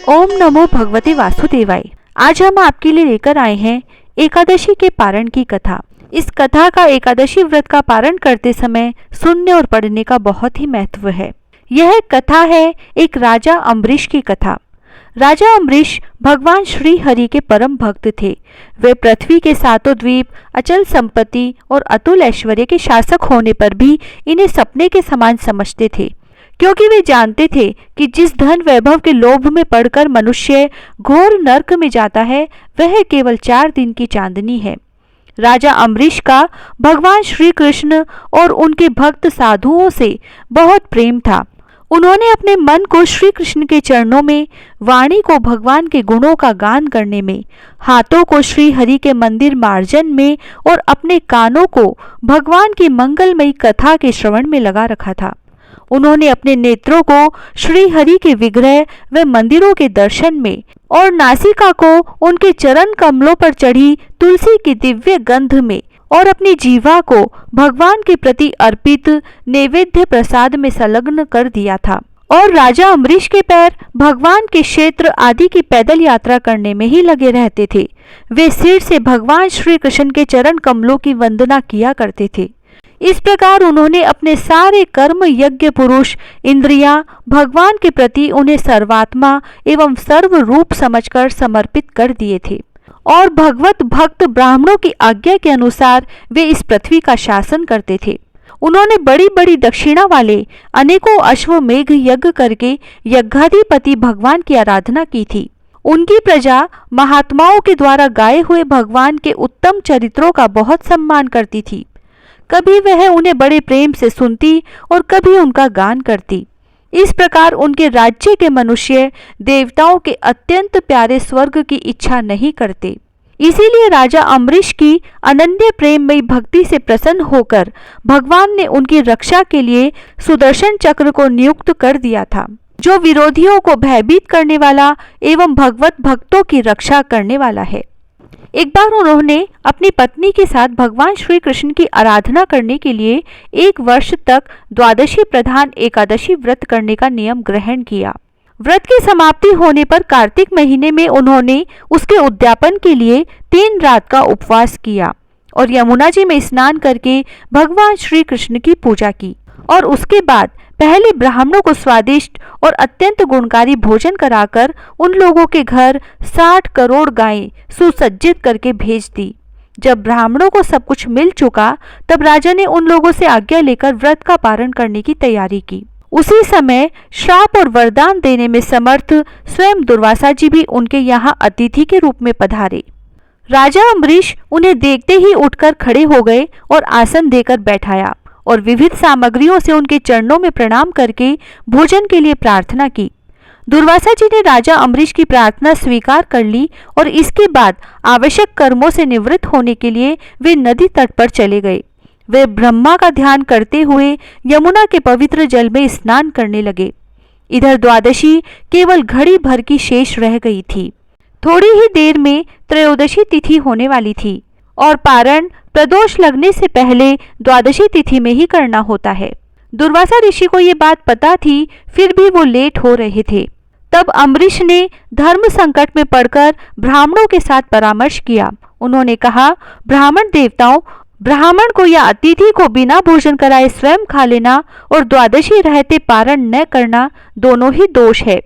ओम नमो भगवते वासुदेवाय। आज हम आपके लिए लेकर आए हैं एकादशी के पारण की कथा। इस कथा का एकादशी व्रत का पारण करते समय सुनने और पढ़ने का बहुत ही महत्व है। यह कथा है एक राजा अम्बरीश की कथा। राजा अम्बरीश भगवान श्री हरि के परम भक्त थे। वे पृथ्वी के सातों द्वीप, अचल संपत्ति और अतुल ऐश्वर्य के शासक होने पर भी इन्हें सपने के समान समझते थे, क्योंकि वे जानते थे कि जिस धन वैभव के लोभ में पड़कर मनुष्य घोर नरक में जाता है, वह केवल 4 दिन की चांदनी है। राजा अम्बरीश का भगवान श्री कृष्ण और उनके भक्त साधुओं से बहुत प्रेम था। उन्होंने अपने मन को श्री कृष्ण के चरणों में, वाणी को भगवान के गुणों का गान करने में, हाथों को श्री हरि के मंदिर मार्जन में और अपने कानों को भगवान की मंगलमयी कथा के श्रवण में लगा रखा था। उन्होंने अपने नेत्रों को श्री हरि के विग्रह व मंदिरों के दर्शन में और नासिका को उनके चरण कमलों पर चढ़ी तुलसी की दिव्य गंध में और अपनी जीवा को भगवान के प्रति अर्पित नैवेद्य प्रसाद में संलग्न कर दिया था। और राजा अम्बरीश के पैर भगवान के क्षेत्र आदि की पैदल यात्रा करने में ही लगे रहते थे। वे सिर से भगवान श्री कृष्ण के चरण कमलों की वंदना किया करते थे। इस प्रकार उन्होंने अपने सारे कर्म यज्ञ पुरुष इंद्रियां भगवान के प्रति उन्हें सर्वात्मा एवं सर्व रूप समझकर समर्पित कर दिए थे। और भगवत भक्त ब्राह्मणों की आज्ञा के अनुसार वे इस पृथ्वी का शासन करते थे। उन्होंने बड़ी बड़ी दक्षिणा वाले अनेकों अश्वमेघ यज्ञ करके यज्ञाधिपति भगवान की आराधना की थी। उनकी प्रजा महात्माओं के द्वारा गाए हुए भगवान के उत्तम चरित्रों का बहुत सम्मान करती थी। कभी वह उन्हें बड़े प्रेम से सुनती और कभी उनका गान करती। इस प्रकार उनके राज्य के मनुष्य देवताओं के अत्यंत प्यारे स्वर्ग की इच्छा नहीं करते। इसीलिए राजा अम्बरीश की अनन्य प्रेममयी भक्ति से प्रसन्न होकर भगवान ने उनकी रक्षा के लिए सुदर्शन चक्र को नियुक्त कर दिया था, जो विरोधियों को भयभीत करने वाला एवं भगवत भक्तों की रक्षा करने वाला है। एक बार उन्होंने अपनी पत्नी के साथ भगवान श्री कृष्ण की आराधना करने के लिए 1 वर्ष तक द्वादशी प्रधान एकादशी व्रत करने का नियम ग्रहण किया। व्रत की समाप्ति होने पर कार्तिक महीने में उन्होंने उसके उद्यापन के लिए 3 रात का उपवास किया और यमुना जी में स्नान करके भगवान श्री कृष्ण की पूजा की। और उसके बाद पहले ब्राह्मणों को स्वादिष्ट और अत्यंत गुणकारी भोजन कराकर उन लोगों के घर 60 करोड़ गायें सुसज्जित करके भेज दी। जब ब्राह्मणों को सब कुछ मिल चुका, तब राजा ने उन लोगों से आज्ञा लेकर व्रत का पारण करने की तैयारी की। उसी समय श्राप और वरदान देने में समर्थ स्वयं दुर्वासा जी भी उनके यहाँ अतिथि के रूप में पधारे। राजा अम्बरीश उन्हें देखते ही उठकर खड़े हो गए और आसन देकर बैठाया और विविध सामग्रियों से उनके चरणों में प्रणाम करके भोजन के लिए प्रार्थना की। दुर्वासा जी ने राजा अम्बरीश की प्रार्थना स्वीकार कर ली और इसके बाद आवश्यक कर्मों से निवृत्त होने के लिए वे नदी तट पर चले गए। वे ब्रह्मा का ध्यान करते हुए यमुना के पवित्र जल में स्नान करने लगे। इधर द्वादशी केवल घड़ी भर की शेष रह गई थी। थोड़ी ही देर में त्रयोदशी तिथि होने वाली थी और पारण प्रदोष लगने से पहले द्वादशी तिथि में ही करना होता है। दुर्वासा ऋषि को ये बात पता थी, फिर भी वो लेट हो रहे थे। तब अम्बरीश ने धर्म संकट में पड़कर ब्राह्मणों के साथ परामर्श किया। उन्होंने कहा, ब्राह्मण देवताओं, ब्राह्मण को या अतिथि को बिना भोजन कराए स्वयं खा लेना और द्वादशी रहते पारण न करना दोनों ही दोष है।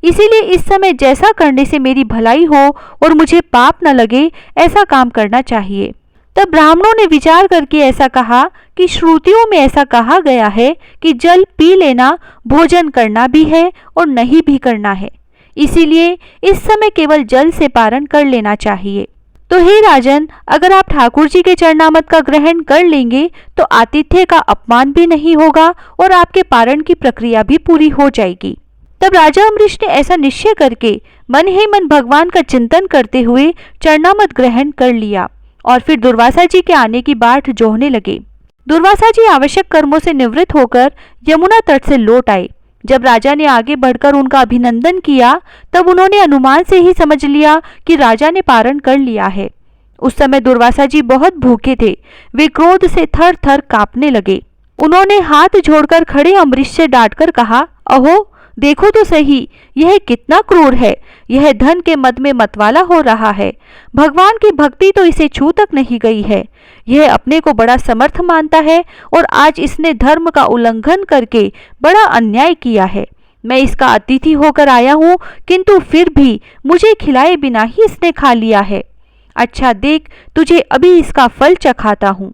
इसीलिए इस समय जैसा करने से मेरी भलाई हो और मुझे पाप न लगे, ऐसा काम करना चाहिए। तब ब्राह्मणों ने विचार करके ऐसा कहा कि श्रुतियों में ऐसा कहा गया है कि जल पी लेना भोजन करना भी है और नहीं भी करना है। इसीलिए इस समय केवल जल से पारण कर लेना चाहिए। तो हे राजन, अगर आप ठाकुर जी के चरणामृत का ग्रहण कर लेंगे तो आतिथ्य का अपमान भी नहीं होगा और आपके पारण की प्रक्रिया भी पूरी हो जाएगी। तब राजा अम्बरीश ने ऐसा निश्चय करके मन ही मन भगवान का चिंतन करते हुए चरणामृत ग्रहण कर लिया और फिर दुर्वासा जी के आने की बाट जोहने लगे। दुर्वासा जी आवश्यक कर्मों से निवृत्त होकर यमुना तट से लौट आए। जब राजा ने आगे बढ़कर उनका अभिनंदन किया, तब उन्होंने अनुमान से ही समझ लिया कि राजा ने पारण कर लिया है। उस समय दुर्वासा जी बहुत भूखे थे। वे क्रोध से थर थर कांपने लगे। उन्होंने हाथ जोड़कर खड़े अम्बरीश से डांटकर कहा, अहो, देखो तो सही, यह कितना क्रूर है। यह धन के मद में मतवाला हो रहा है। भगवान की भक्ति तो इसे छू तक नहीं गई है। यह अपने को बड़ा समर्थ मानता है और आज इसने धर्म का उल्लंघन करके बड़ा अन्याय किया है। मैं इसका अतिथि होकर आया हूँ, किंतु फिर भी मुझे खिलाए बिना ही इसने खा लिया है। अच्छा देख, तुझे अभी इसका फल चखाता हूँ।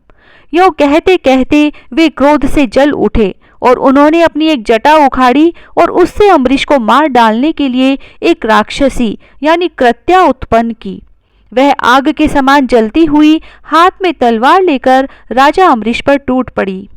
यूं कहते कहते वे क्रोध से जल उठे और उन्होंने अपनी एक जटा उखाड़ी और उससे अम्बरीश को मार डालने के लिए एक राक्षसी यानी कृत्या उत्पन्न की। वह आग के समान जलती हुई हाथ में तलवार लेकर राजा अम्बरीश पर टूट पड़ी।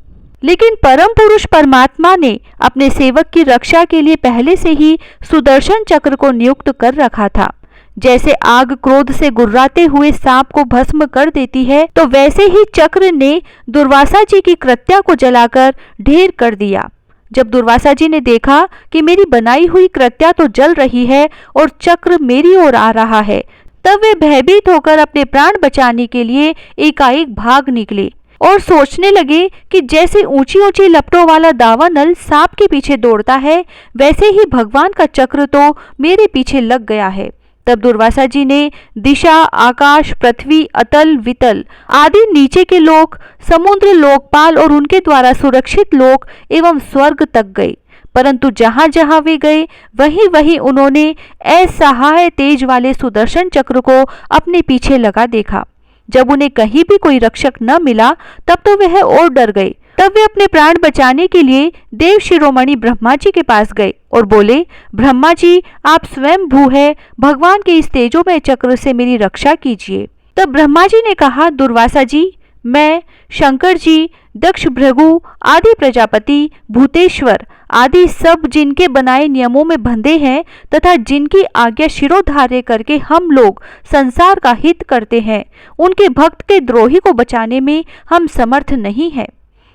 लेकिन परम पुरुष परमात्मा ने अपने सेवक की रक्षा के लिए पहले से ही सुदर्शन चक्र को नियुक्त कर रखा था। जैसे आग क्रोध से गुर्राते हुए सांप को भस्म कर देती है, तो वैसे ही चक्र ने दुर्वासा जी की कृत्या को जलाकर ढेर कर दिया। जब दुर्वासा जी ने देखा कि मेरी बनाई हुई कृत्या तो जल रही है और चक्र मेरी ओर आ रहा है, तब वे भयभीत होकर अपने प्राण बचाने के लिए एकाएक भाग निकले और सोचने लगे कि जैसे ऊंची ऊंची लपटों वाला दावानल सांप के पीछे दौड़ता है, वैसे ही भगवान का चक्र तो मेरे पीछे लग गया है। तब दुर्वासा जी ने दिशा, आकाश, पृथ्वी, अतल, वितल आदि नीचे के लोक, समुद्र, लोकपाल और उनके द्वारा सुरक्षित लोक एवं स्वर्ग तक गए। परंतु जहां जहां वे गए, वहीं वहीं उन्होंने असहाय तेज वाले सुदर्शन चक्र को अपने पीछे लगा देखा। जब उन्हें कहीं भी कोई रक्षक न मिला, तब तो वह और डर गए। तब वे अपने प्राण बचाने के लिए देव शिरोमणि ब्रह्मा जी के पास गए और बोले, ब्रह्मा जी, आप स्वयं भू है, भगवान के इस तेजोमय चक्र से मेरी रक्षा कीजिए। तब ब्रह्मा जी ने कहा, दुर्वासा जी, मैं, शंकर जी, दक्ष भृगु आदि प्रजापति, भूतेश्वर आदि सब जिनके बनाए नियमों में बंधे हैं तथा जिनकी आज्ञा शिरोधार्य करके हम लोग संसार का हित करते हैं, उनके भक्त के द्रोही को बचाने में हम समर्थ नहीं हैं।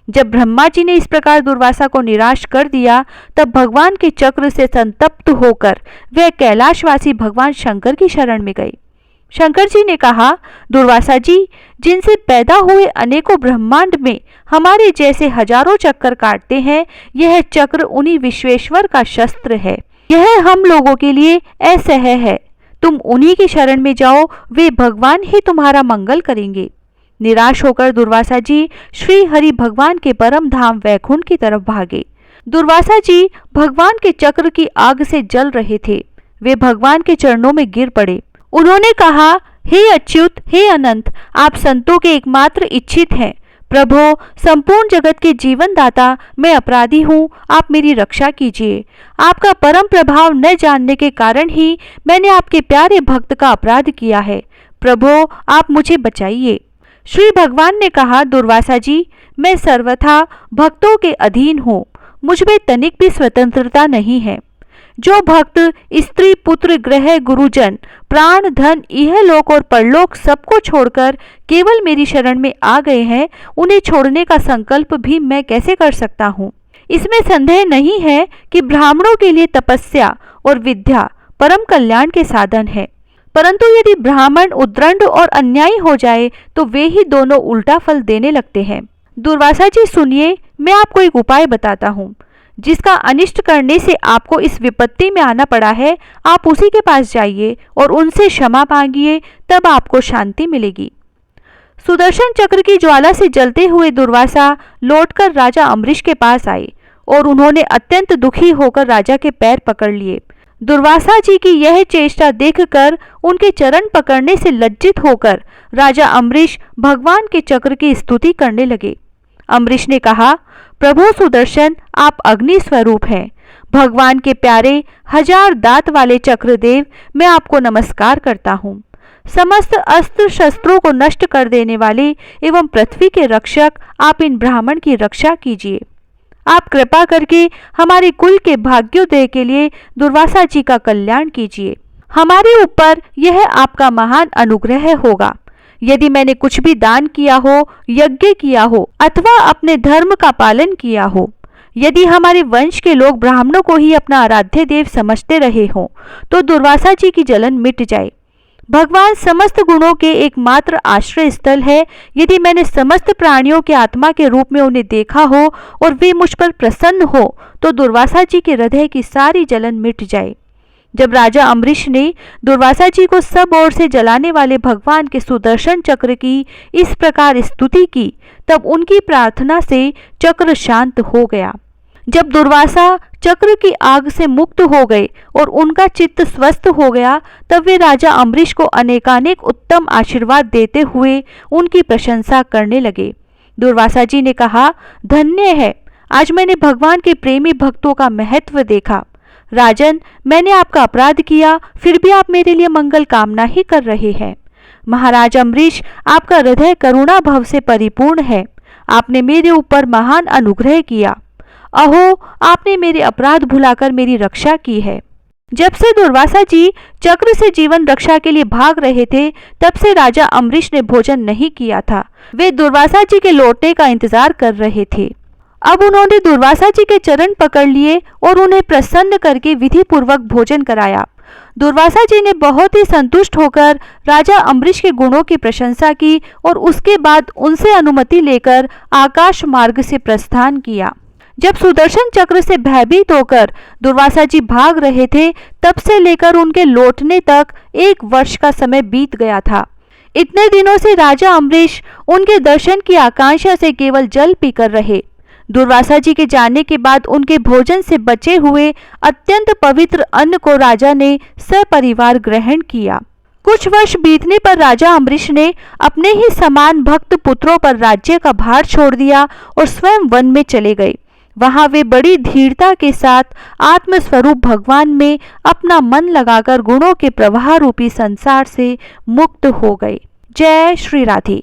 जब ब्रह्मा जी ने इस प्रकार दुर्वासा को निराश कर दिया, तब भगवान के चक्र से संतप्त होकर वह कैलाशवासी भगवान शंकर की शरण में गए। शंकर जी ने कहा, दुर्वासा जी, जिनसे पैदा हुए अनेकों ब्रह्मांड में हमारे जैसे हजारों चक्कर काटते हैं, यह चक्र उन्हीं विश्वेश्वर का शस्त्र है। यह हम लोगों के लिए असह्य है। तुम उन्हीं की शरण में जाओ, वे भगवान ही तुम्हारा मंगल करेंगे। निराश होकर दुर्वासा जी श्री हरि भगवान के परम धाम वैकुंठ की तरफ भागे। दुर्वासा जी भगवान के चक्र की आग से जल रहे थे। वे भगवान के चरणों में गिर पड़े। उन्होंने कहा, हे अच्युत, हे अनंत, आप संतों के एकमात्र इच्छित हैं। प्रभो, संपूर्ण जगत के जीवन दाता, मैं अपराधी हूँ, आप मेरी रक्षा कीजिए। आपका परम प्रभाव न जानने के कारण ही मैंने आपके प्यारे भक्त का अपराध किया है। प्रभो, आप मुझे बचाइए। श्री भगवान ने कहा, दुर्वासा जी, मैं सर्वथा भक्तों के अधीन हूँ, मुझ में तनिक भी स्वतंत्रता नहीं है। जो भक्त स्त्री, पुत्र, गृह, गुरुजन, प्राण, धन, इहलोक और परलोक सबको छोड़कर केवल मेरी शरण में आ गए हैं, उन्हें छोड़ने का संकल्प भी मैं कैसे कर सकता हूँ। इसमें संदेह नहीं है कि ब्राह्मणों के लिए तपस्या और विद्या परम कल्याण के साधन है, परंतु यदि ब्राह्मण उद्दंड और अन्यायी हो जाए तो वे ही दोनों उल्टा फल देने लगते हैं। दुर्वासा जी सुनिए, मैं आपको एक उपाय बताता हूँ। जिसका अनिष्ट करने से आपको इस विपत्ति में आना पड़ा है, आप उसी के पास जाइए और उनसे क्षमा मांगिए, तब आपको शांति मिलेगी। सुदर्शन चक्र की ज्वाला से जलते हुए दुर्वासा लौटकर राजा अम्बरीश के पास आए और उन्होंने अत्यंत दुखी होकर राजा के पैर पकड़ लिए। दुर्वासा जी की यह चेष्टा देखकर उनके चरण पकड़ने से लज्जित होकर राजा अम्बरीश भगवान के चक्र की स्तुति करने लगे। अम्बरीश ने कहा, प्रभु सुदर्शन, आप अग्नि स्वरूप हैं। भगवान के प्यारे हजार दांत वाले चक्रदेव, मैं आपको नमस्कार करता हूँ। समस्त अस्त्र शस्त्रों को नष्ट कर देने वाले एवं पृथ्वी के रक्षक, आप इन ब्राह्मण की रक्षा कीजिए। आप कृपा करके हमारे कुल के भाग्योदय के लिए दुर्वासा जी का कल्याण कीजिए। हमारे ऊपर यह आपका महान अनुग्रह होगा। यदि मैंने कुछ भी दान किया हो, यज्ञ किया हो अथवा अपने धर्म का पालन किया हो, यदि हमारे वंश के लोग ब्राह्मणों को ही अपना आराध्य देव समझते रहे हों, तो दुर्वासा जी की जलन मिट जाए। भगवान समस्त गुणों के एकमात्र आश्रय स्थल है। यदि मैंने समस्त प्राणियों के आत्मा के रूप में उन्हें देखा हो और वे मुझ पर प्रसन्न हो तो दुर्वासा जी के हृदय की सारी जलन मिट जाए। जब राजा अम्बरीश ने दुर्वासा जी को सब ओर से जलाने वाले भगवान के सुदर्शन चक्र की इस प्रकार स्तुति की, तब उनकी प्रार्थना से चक्र शांत हो गया। जब दुर्वासा चक्र की आग से मुक्त हो गए और उनका चित्त स्वस्थ हो गया, तब वे राजा अम्बरीश को अनेकानेक उत्तम आशीर्वाद देते हुए उनकी प्रशंसा करने लगे। दुर्वासा जी ने कहा, धन्य है, आज मैंने भगवान के प्रेमी भक्तों का महत्व देखा। राजन, मैंने आपका अपराध किया, फिर भी आप मेरे लिए मंगल कामना ही कर रहे हैं। महाराज अम्बरीश, आपका हृदय करुणा भाव से परिपूर्ण है। आपने मेरे ऊपर महान अनुग्रह किया। अहो, आपने मेरे अपराध भुलाकर मेरी रक्षा की है। जब से दुर्वासा जी चक्र से जीवन रक्षा के लिए भाग रहे थे, तब से राजा अम्बरीश ने भोजन नहीं किया था। वे दुर्वासा जी के लौटने का इंतजार कर रहे थे। अब उन्होंने दुर्वासा जी के चरण पकड़ लिए और उन्हें प्रसन्न करके विधि पूर्वक भोजन कराया। दुर्वासा जी ने बहुत ही संतुष्ट होकर राजा अम्बरीश के गुणों की प्रशंसा की और उसके बाद उनसे अनुमति लेकर आकाश मार्ग से प्रस्थान किया। जब सुदर्शन चक्र से भयभीत होकर दुर्वासा जी भाग रहे थे, तब से लेकर उनके लौटने तक 1 वर्ष का समय बीत गया था। इतने दिनों से राजा अम्बरीश उनके दर्शन की आकांक्षा से केवल जल पीकर रहे। दुर्वासा जी के जाने के बाद उनके भोजन से बचे हुए अत्यंत पवित्र अन्न को राजा ने सपरिवार ग्रहण किया। कुछ वर्ष बीतने पर राजा अम्बरीश ने अपने ही समान भक्त पुत्रों पर राज्य का भार छोड़ दिया और स्वयं वन में चले गए। वहां वे बड़ी धीरता के साथ आत्मस्वरूप भगवान में अपना मन लगाकर गुणों के प्रवाह रूपी संसार से मुक्त हो गए। जय श्री राधे।